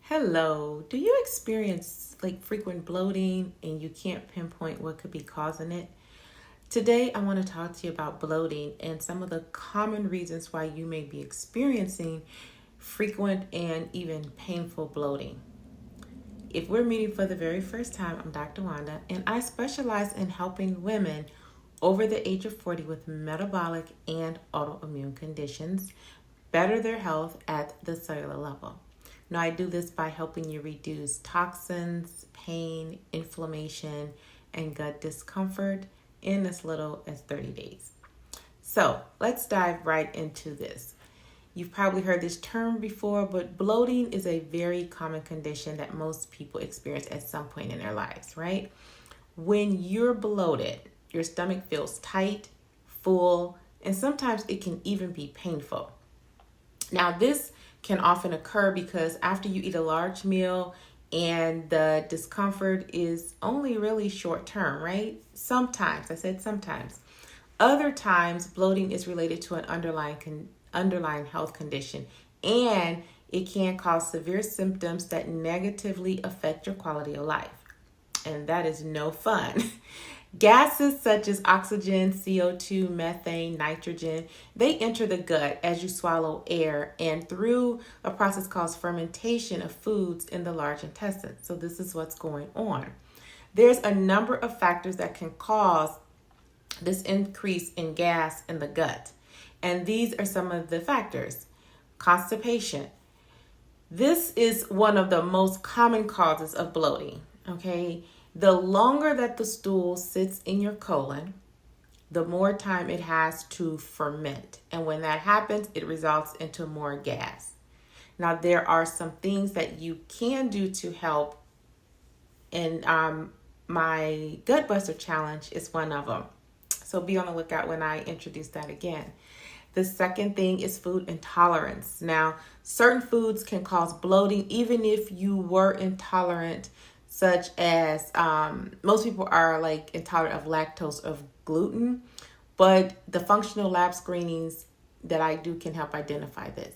Hello, do you experience frequent bloating and you can't pinpoint what could be causing it? Today, I want to talk to you about bloating and some of the common reasons why you may be experiencing frequent and even painful bloating. If we're meeting for the very first time, I'm Dr. Wanda, and I specialize in helping women over the age of 40 with metabolic and autoimmune conditions better their health at the cellular level. Now, I do this by helping you reduce toxins, pain, inflammation, and gut discomfort in as little as 30 days. So let's dive right into this. You've probably heard this term before, but bloating is a very common condition that most people experience at some point in their lives, right? When you're bloated, your stomach feels tight, full, and sometimes it can even be painful. Now, this can often occur because after you eat a large meal and the discomfort is only really short term, right? Sometimes, I said sometimes. Other times, bloating is related to an underlying health condition, and it can cause severe symptoms that negatively affect your quality of life. And that is no fun. Gases such as oxygen, CO2, methane, nitrogen, they enter the gut as you swallow air and through a process called fermentation of foods in the large intestine. So this is what's going on. There's a number of factors that can cause this increase in gas in the gut. And these are some of the factors. Constipation. This is one of the most common causes of bloating, okay? The longer that the stool sits in your colon, the more time it has to ferment. And when that happens, it results into more gas. Now, there are some things that you can do to help. And my Gut Buster Challenge is one of them. So be on the lookout when I introduce that again. The second thing is food intolerance. Now, certain foods can cause bloating even if you were intolerant, such as most people are intolerant of lactose, of gluten, but the functional lab screenings that I do can help identify this.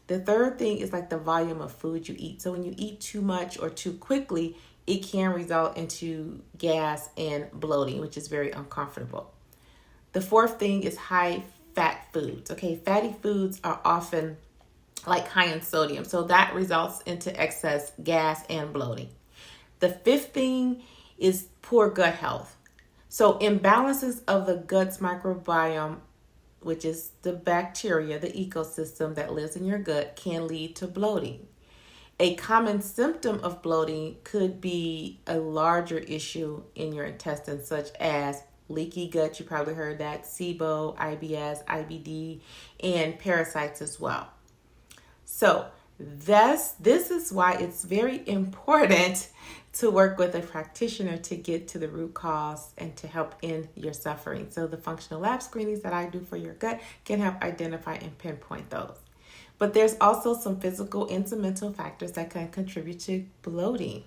The third thing is the volume of food you eat. So when you eat too much or too quickly, it can result into gas and bloating, which is very uncomfortable. The fourth thing is high fat foods. Okay, fatty foods are often high in sodium, so that results into excess gas and bloating. The fifth thing is poor gut health. So imbalances of the gut's microbiome, which is the bacteria, the ecosystem that lives in your gut, can lead to bloating. A common symptom of bloating could be a larger issue in your intestines, such as leaky gut, you probably heard that, SIBO, IBS, IBD, and parasites as well. So this is why it's very important to work with a practitioner to get to the root cause and to help end your suffering. So the functional lab screenings that I do for your gut can help identify and pinpoint those. But there's also some physical and some mental factors that can contribute to bloating.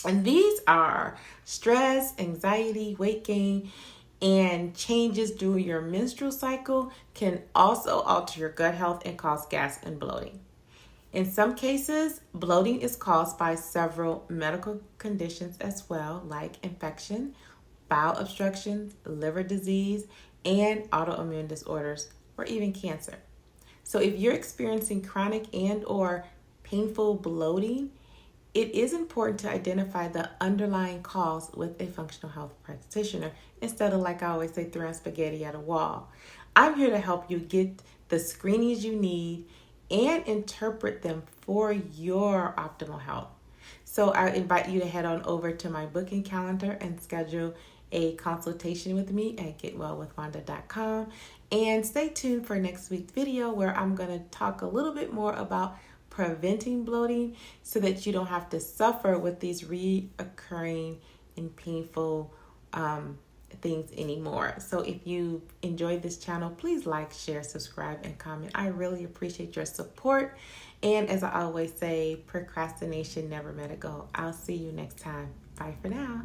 And these are stress, anxiety, weight gain, and changes during your menstrual cycle can also alter your gut health and cause gas and bloating. In some cases, bloating is caused by several medical conditions as well, like infection, bowel obstruction, liver disease, and autoimmune disorders, or even cancer. So if you're experiencing chronic and or painful bloating, it is important to identify the underlying cause with a functional health practitioner instead of, I always say, throwing spaghetti at a wall. I'm here to help you get the screenings you need and interpret them for your optimal health. So I invite you to head on over to my booking calendar and schedule a consultation with me at getwellwithwanda.com. And stay tuned for next week's video where I'm going to talk a little bit more about preventing bloating so that you don't have to suffer with these reoccurring and painful things anymore. So if you enjoyed this channel, please like, share, subscribe, and comment. I really appreciate your support. And as I always say, procrastination never met a goal. I'll see you next time. Bye for now.